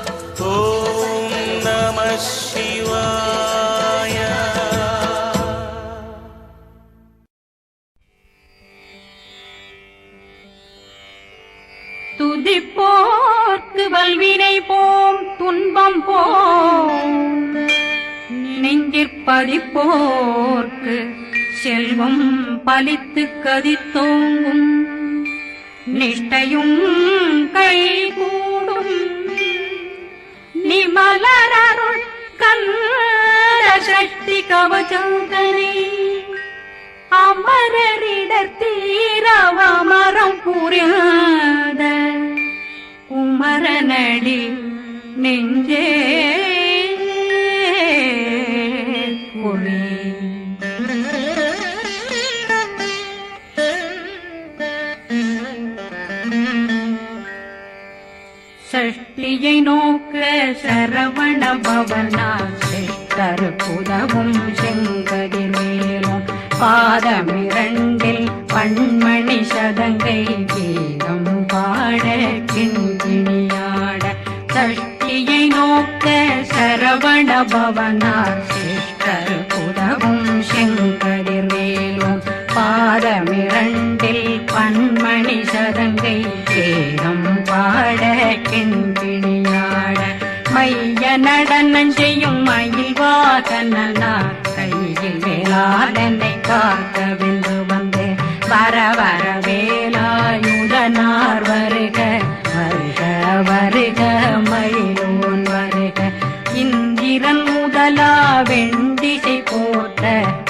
Speaker 1: ஓம் நம சிவாய.
Speaker 4: துதிப்போர்க்கு வல்வினை போம் துன்பம் போம், நெஞ்சிற்பதிப்போர்க்கு செல்வம் பலித்து கதித்தோங்கும், நிஷ்டையும் கைகூடும் நிமலரருள் கந்த சக்தி கவச்சந்தனை அமரரிடத்தீரவமரம் புரியாத குமரனடி நெஞ்சே கொளி. சஷ்டியை நோக்க சரவண பவனா சிஷ்டருக்குதவும் செங்கதிர்வேலும் பாதமிரண்டில் பண்மணி சதங்கை கீதம் பாட கிண்கிணியாட சஷ்டியை நோக்க சரவண பவனார் சிஷ்டருக்குதவும் செங்கதிர்வேலும் பாதமிரண்டில் பண்மணி சதங்கை கீதம் பாட கிண்கிணியாட மைய நடனம் செய்யும் மயில் வாகனனா கையில் வேளாளனை காக்க வென்று வந்து வர வர வேலாயுதனார் வருக வருக வருக மயிலோன் வருக இந்திரன் முதலா வெண்டிசை போட்ட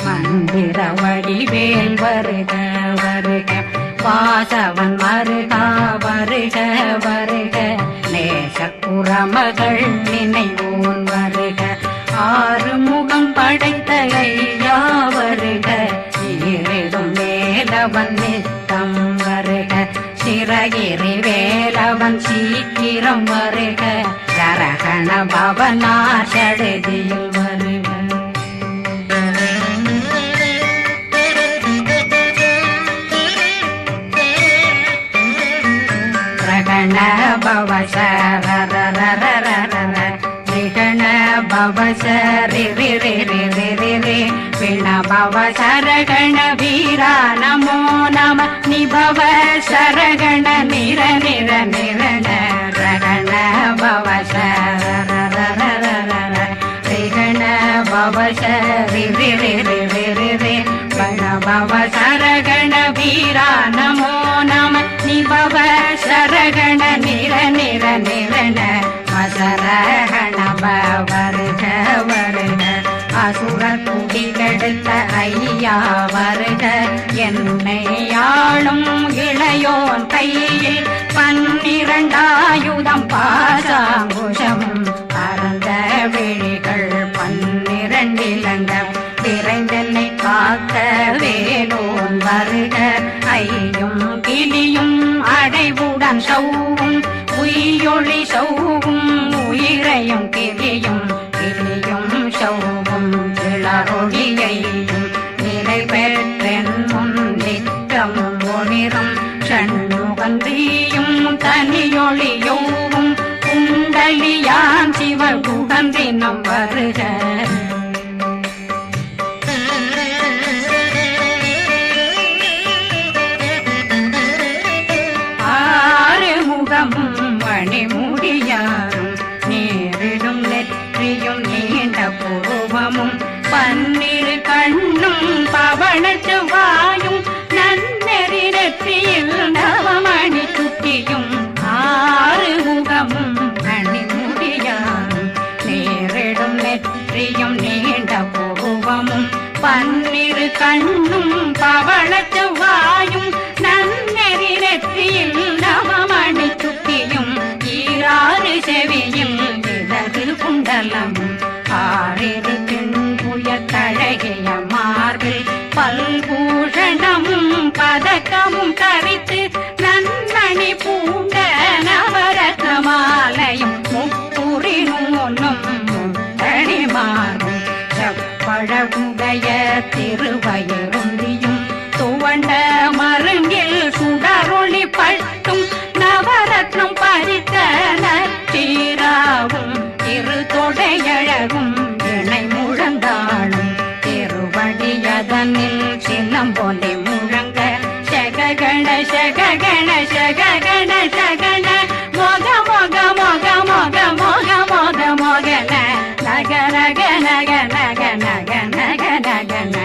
Speaker 4: மந்திர வடிவேல் வருக வருக வாசவன் வருகா வருக வருக நேசக்குறமகள் நினைவோன் வருக ஆறு முகம் படைத்த ஐயா வருக ஈரிடும் வேலவன் நித்தம் வருக சிறகிரி வேலவன் சீக்கிரம் வருக சரகண பவனார் சடுதியில் வருக ரகண பவ ரிகண பவ சரி விண பவ சரகண வீரா நமோ நம நிபவ சரகண நிர நிர நிரண ரகண பவ ரிகண பவ சரி வண பவ சரகண வீரா நமோ நம நிபவ சரகண நிர நிர நிரண மசரகண வருக வருக அசுர குடி கெடுத்த ஐயா வருக என்னை ஆளும் இளையோன் கையில் 12 பாசாங்குஷம் பரந்த விழிகள் 12 இலங்கம் விரைந்தென்னை காக்க வேலோன் வருக ஐயும் கிளியும் அடைவுடன் சௌவும் உயிரொளி சௌவும் உயிரையும் கிளியும் கிளியும் சௌவும் கிளரொளியையும் நிலை பெற்றென் முன் நித்தம் ஒளிரும் ஷண்முகந்தியும் தனியொளியோவும் குண்டலியான் சிவகுகந்தினம் வருக மணிமுடியாரும் நேரிடும் நெற்றியும் நீண்ட பூவமும் 12 கண்ணும் பவனச்சு வாயும் நன்னெறி நெற்றியில் நவமணி சுட்டியும் 6 முகமும் மணிமுடியாரும் நேரிடும் நெற்றியும் நீண்ட பூவமும் 12 கண்ணும் பவனச்சு வாயும் நன்னெறி நெற்றியில் நவமணி சுட்டியும் 6 செவியும் விலகு குண்டலமும் 6 தின்புயத்தழகிய மார்பில் பல்பூஷணமும் பதக்கமும் தரித்து நன்மணி பூண்ட நவரத்ன மாலையும் முப்புரி நூலும் முத்தணி மாறும் செப்பழகுடைய திருவயருந்தியும் துவண்ட மருங்கில் சுடரொளி பட்டும் நவரத்னம் பறித்த நச்சீராவும் திருத்தொடையழகும் இணை முழந்தாளும் திருவடியதனில் சின்னம் போலே முழங்க சககண சககண சககண சகண மொக மொக மொக மொக மொக மொக மொகன நக நக நக நக நக நக நகன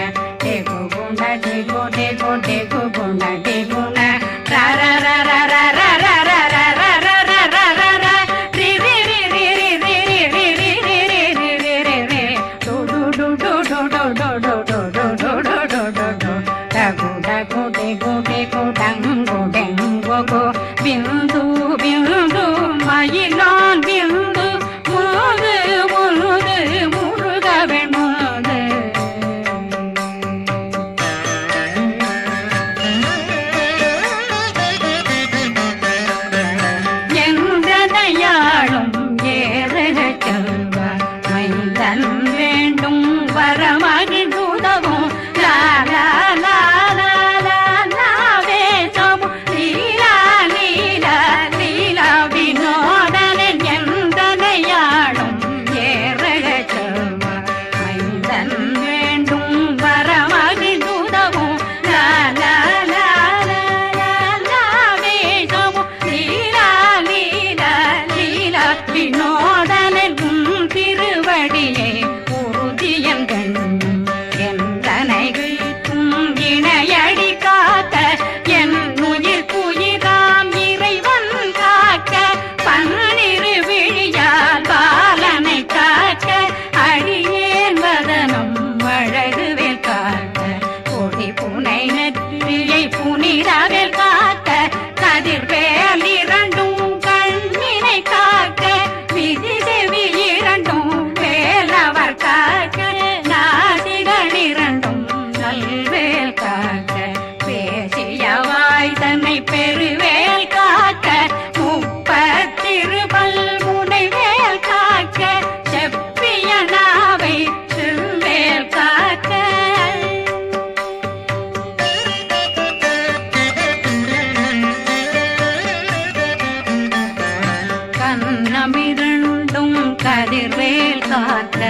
Speaker 4: எதிர்வேல் காக்க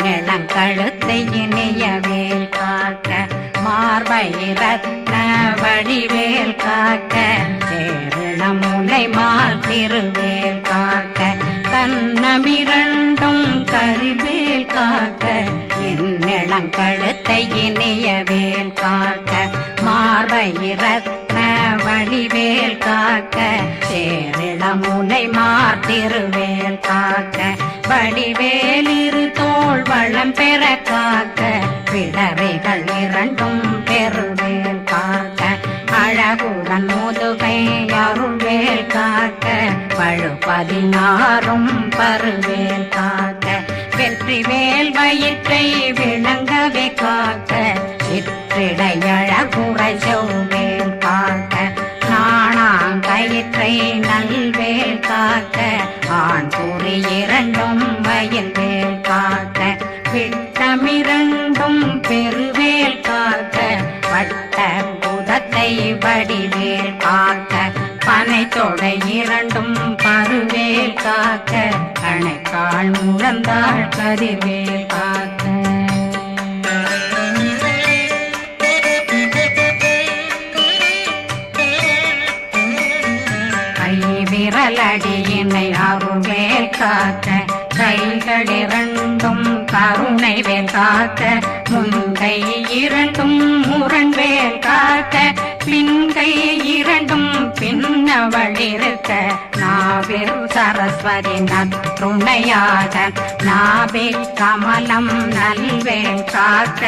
Speaker 4: இளங்கழுத்தை இனிய வேல் காக்க மார்பை ரத்ன வடிவேல் காக்க சேரண முலை மால் திருவேல் காக்க கண்ணமிரண்டும் கரிவேல் காக்க இளங்கழுத்தை இனிய வேல் காக்க மார்பை ரத்ன வடிவேல் காக்க சேரிள முலை மார் திருவேல் காக்க வடிவேல் இரு தோள் வளம் பெற காக்க பிடரைகள் இரண்டும் பெருவேல் காக்க அழகுடன் முதுகை அருள்வேல் காக்க பழு 16 பருவேல் காக்க வெற்றிவேல் வயிற்றை விளங்கவே காக்க சிற்றிடையழகுறை செவ்வேல் காக்க நாணாங்கயிற்றை நல்வேல் காக்க ஆண் குறி இரண்டும் வயல்வேல் காக்க விட்டமிரண்டும் பெருவேல் காக்க வட்ட புதத்தை வடிவேல் காக்க பனை தொடை இரண்டும் பருவேல் காக்க கணைக்கால் முழந்தாள் கதிர்வேல் காக்க விரலடியினை அருள்வேல் காக்க கைகள் இரண்டும் கருணை வேல் காக்க முன்கை இரண்டும் முரண்வேல் காக்க பின்கை இரண்டும் பின்னவளிருக்க நாவில் சரஸ்வதி நற்றுணையாக நாபி கமலம் நல்வேல் காக்க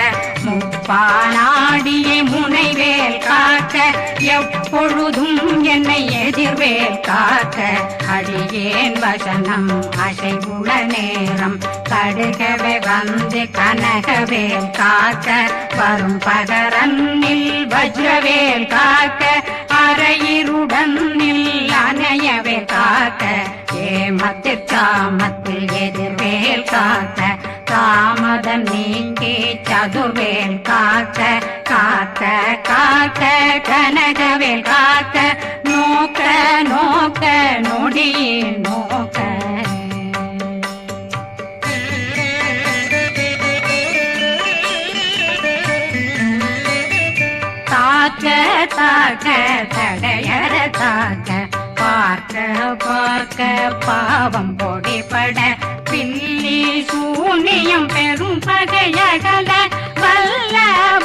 Speaker 4: முப்பானாடியை முனைவேல் காக்க எப்பொழுதும் என்னை எதிர்வேல் காக்க அடியேன் வசனம் அசைவுள நேரம் கடுகவே வந்து கனகவேல் காக்க வரும் பகரன்னில் வஜ்ரவேல் காக்க அரையிருடன் அணையவே காக்க ஏமத்தில் காமத்தில் எதிர்வேல் காக்க தாமதம் நீங்கி சதுர்வேல் காக்க காக்க காக்க கனகவேல் காக்க நோக்க நோக்க நொடியே நோக்க தாக்க தாக்க தடையற தாக்க பார்க்க பார்க்க பாவம் பொடிபட பில்லி சூனியம் பெரும் பகையகல வல்ல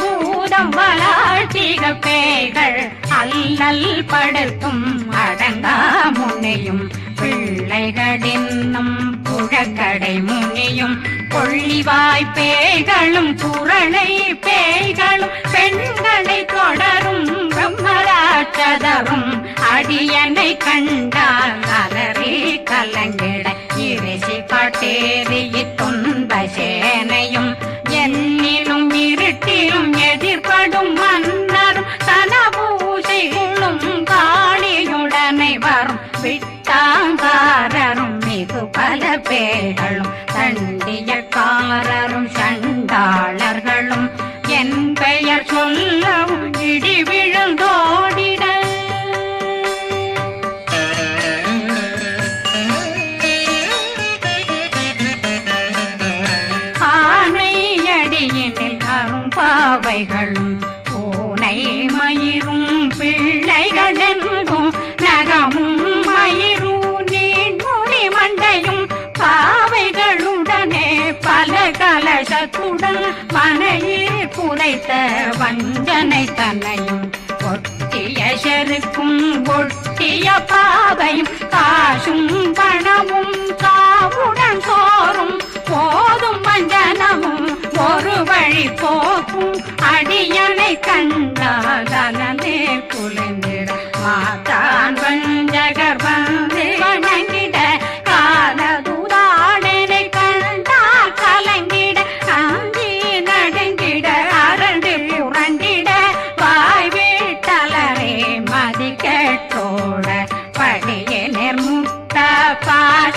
Speaker 4: பூதம் வளாழ்த்திக பேய்கள் அல்லல் படுத்தும் அடங்கா முனையும் பிள்ளைகளின்னும் புழக்கடை முனியும் கொள்ளிவாய் பேய்களும் குரளை பேய்களும் பெண்களை தொடரும் பிரம்மராட்சதரும் அடியனை கண்டால் அலறி கலங்கிட இரிசி பட்டேறி துன்ப சேனையும் என்னிலும் இருட்டிலும் எதிர்படும் மன்னரும் தனபூசைகளும் காளியுடனை வரும் விட்டாங்காரரும் மிகு பல பேர்களும் தண்டியக்காரரும் சண்டாளர்களும் என் பெயர் சொல்லவும் இடி விழுந்தோடிட ஆனையடியினில் அரும்பாவைகளும் பூனை மயிரும் பிள்ளைகளெங்கும் நகமும் மயிரும் நீண்மொழி மண்டையும் பாவைகளுடனே பல கலசத்துடன் மனையில் புதைத்த வஞ்சனை தன்னையும் ஒட்டிய செருக்கும் ஒட்டிய பாவையும் காசும் பணமும் காவுடன் சோறும் போதும் வஞ்சனமும் ஒரு வழி போக்கும் அடியனை கண்டால் அலனே குளிர்ந்திட மாத்தான் வஞ்சகர் வந்து வணங்கிட காலதுதாடனை கண்டால் கலங்கிட அஞ்சி நடுங்கிட அரண்டு புரண்டிட வாய் வீட்டலரே மதி கேட்டோட படிய நிர்முட்ட பாச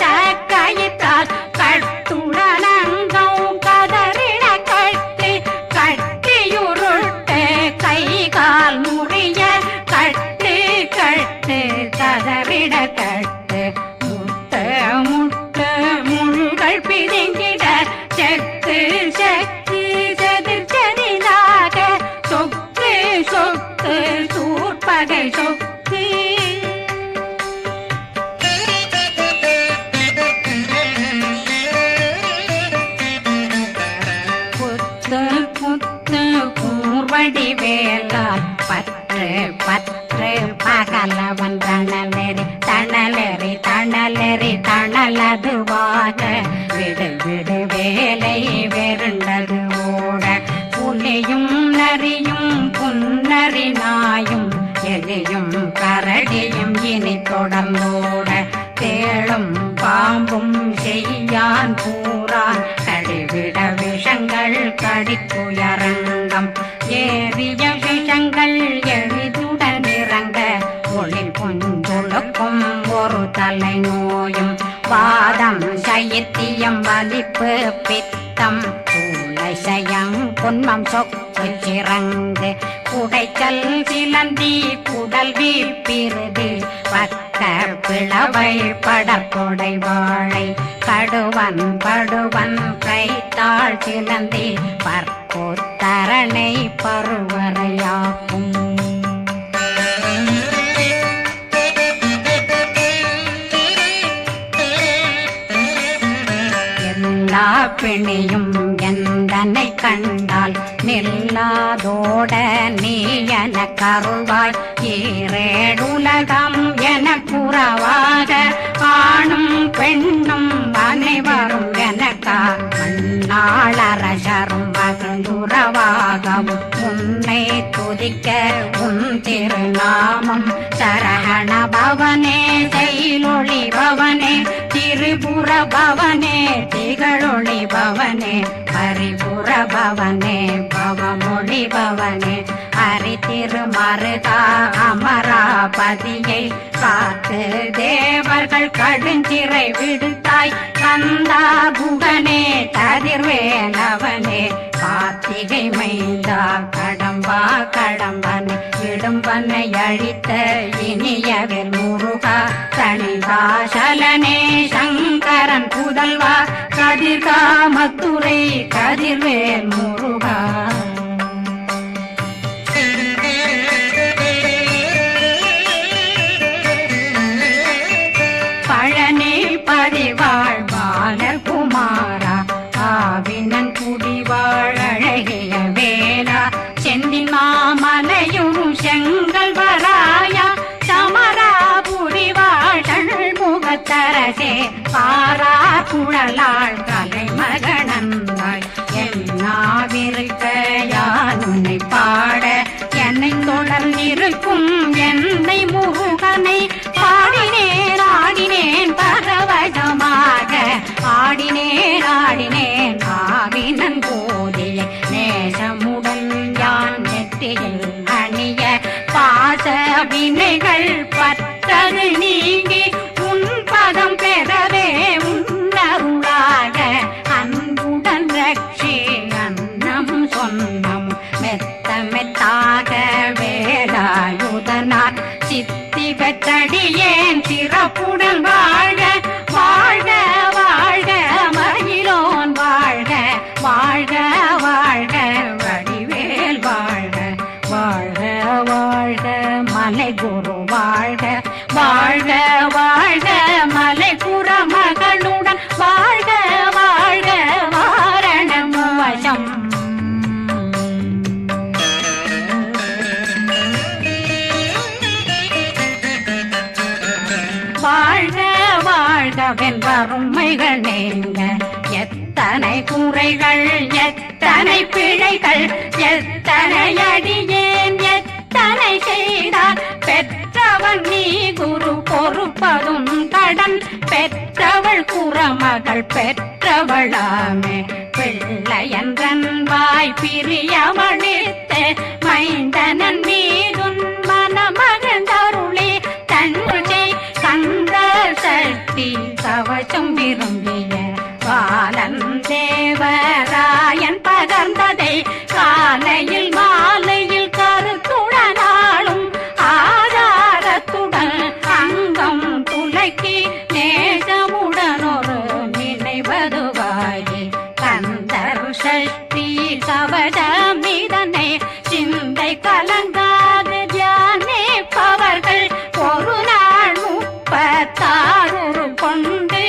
Speaker 4: மெதுவாக விடு விடு வேலை வெருண்டது ஓட புலியும் நரியும் புன்னரி நாயும் எலியும் கரடியும் இனி தொடர்ந்தோட தேளும் பாம்பும் செய்யான் பூரான் கடிவிட விஷங்கள் கடிப்புயரங்கம் ஏறிய விஷங்கள் எளிதுடன் இறங்க ஒளி புஞ்சுழுக்கும் ஒரு தலை நோயும் வாதம் சைத்தியம் வலிப்பு பித்தம் சயம் பொன்மம் சொக்கு சிறங்கு குடைச்சல் சிலந்தி குடல் வீப்பிருது பக்க பிளவை படற்கொடை வாழை கடுவன் படுவன் கைத்தாள் சிலந்தி பற்போத்தரணை பருவரையாக்கும் எல்லா பிணியும் எந்தனை கண்டால் நில்லாதோட நீ என கருள்வாய் ஈரேடுலகம் என குறவாக ஆணும் பெண்ணும் அனைவரும் எனக்கா மண்ணாளரசரும் மகிழ்ந்துறவாகவும் உன்னை துதிக்க உன் திருநாமம் சரகண பவனே செயலொளி பவனே திரிபுர பவனே திகழொளி பவனே பரிபுர பவனே பவமொழி பவனே ஹரி திருமருகா அமராபதியை காத்து தேவர்கள் கடுஞ்சிறை விடுத்தாய் கந்தா குகனே கதிர்வேலவனே கார்த்திகை மைந்தா கடம்பா கடம்பன் இடும்பனை அழித்த இனியவில் முருகா தனிவாசலனே சங்கரன் புதல்வா கதிர்காமத்துறை கதிர்வேல் முருகா பழனி பதிவாழ் பாலர் குமாரா ஆவினன் குடிவாழ் அழகிய வேளா செந்தின் மாமலையும் செங்கல் வராயா சமராபுரிவாழ் முகத்தரசே பாரா குழலாள் கலை மகனந்தாய் என்னாவிருக்க யானுனை பாட என்னை தொடர்ந்திருக்கும் என்னை முருகனை பாடினேன் ஆடினேன் பரவசமாக ஆடினேன் ஆடினேன் ஆவினன் போதிய நேசமுடன் யான் நெற்றியில் அணிய பாச வினைகள் பற்றது நீங்கி உன் பதம் பெறவே உன்னருளாக அன்புடன் ரட்சி அன்னம் சொன்னம் மெத்த மெத்தாக வேலாயுதனார் சித்தி பெற்றடியேன் சிறப்புடன் வாழ்க வாழ்க வாழ்க மகிழோன் வாழ்க வாழ்க வாழ்க வடிவேல் வாழ்க வாழ்க வாழ்க மலை குரு வாழ்க வாழ்க வாழ்க மலை குற மகனுடன் வாழ்க வாழ்க வாரணம் வசம் வாழ்க வாழ்கவென் வறுமைகள் நீங்க எத்தனை குறைகள் எத்தனை பிழைகள் எத்தனை அடியேன் எத்தனை செய்தார் பெற்றவன் நீ குரு பொறுப்பதும் கடன் பெற்றவள் குறமகள் பெற்றவளாமே பிள்ளையன்றன் வாய் பிரியவழித்து மைந்தனன் மீதுன் மனமகந்தருளி தன்னை கந்த சக்தி கவசம் விரும்பிய பாலன் தேவராயன் பகர்ந்ததை காலையில் மாலையில் கருத்துடனாலும் ஆதாரத்துடன் அங்கம் துலக்கி நேசமுடன் ஒரு நினைவதுவாகி கந்தர் சஷ்டி கவசமிதனை சிந்தை கலங்காது தியானிப்பவர்கள் ஒரு நாள் 36 கொண்டு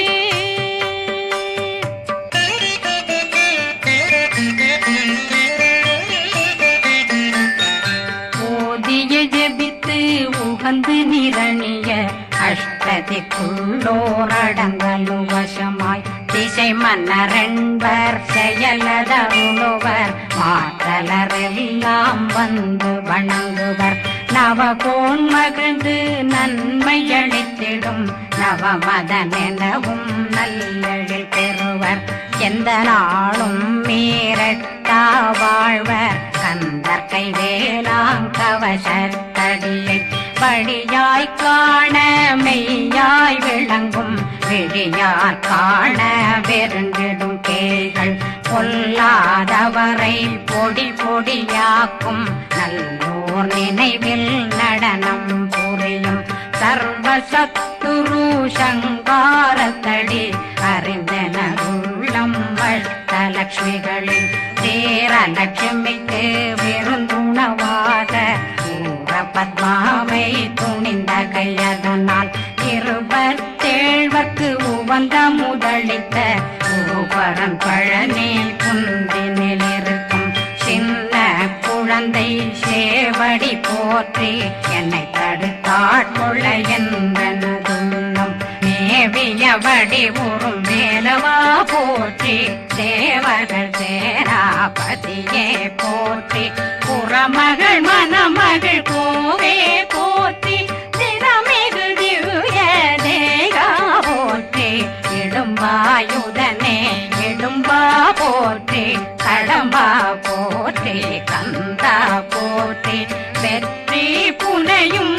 Speaker 4: மயமாய் திசை மன்னரென்பர் செயலதருளுவர் மாற்றலரெல்லாம் வந்து வணங்குவர் நவகோன் மகிழ்ந்து நன்மையளித்திடும் நவமதனெனவும் நல்லெழில் பெறுவர் எந்த நாளும் மீறட்டா வாழ்வர் கந்தற்கை வேளாங்கவசத்தடியை படியாய் காண மெய்யாய் விளங்கும் விழியார் காண வெருண்டிடும் கேள்கள் பொல்லாதவரை பொடி பொடியாக்கும் நல்லோர் நினைவில் நடனம் புரியும் சர்வசத்துரு சங்காரத்தடி அறிந்தனருள்ளம் வட்டலட்சுமிகளின் தேரலட்சுமிக்கு விருந்துணவாக ஊர பத்மாவை துணிந்த கையதனால் 27 உவந்த முதலித்த ஊபரன் பழனி குந்தினில் இருக்கும் சின்ன குழந்தை சேவடி போற்றி என்னை தடுத்தாட்கொள்ள என்பனதுள்ளம் மேவியபடி உறும் வேலவா போற்றி தேவர்கள் சேராபதியே போற்றி புறமகள் மணமகள் கோவே போற்றி திறமிகு திவ்ய தேகா போற்றி இடும்பாயுதனே இடும்பா போற்றி கடம்பா போற்றி கந்தா போற்றி வெற்றி புனையும்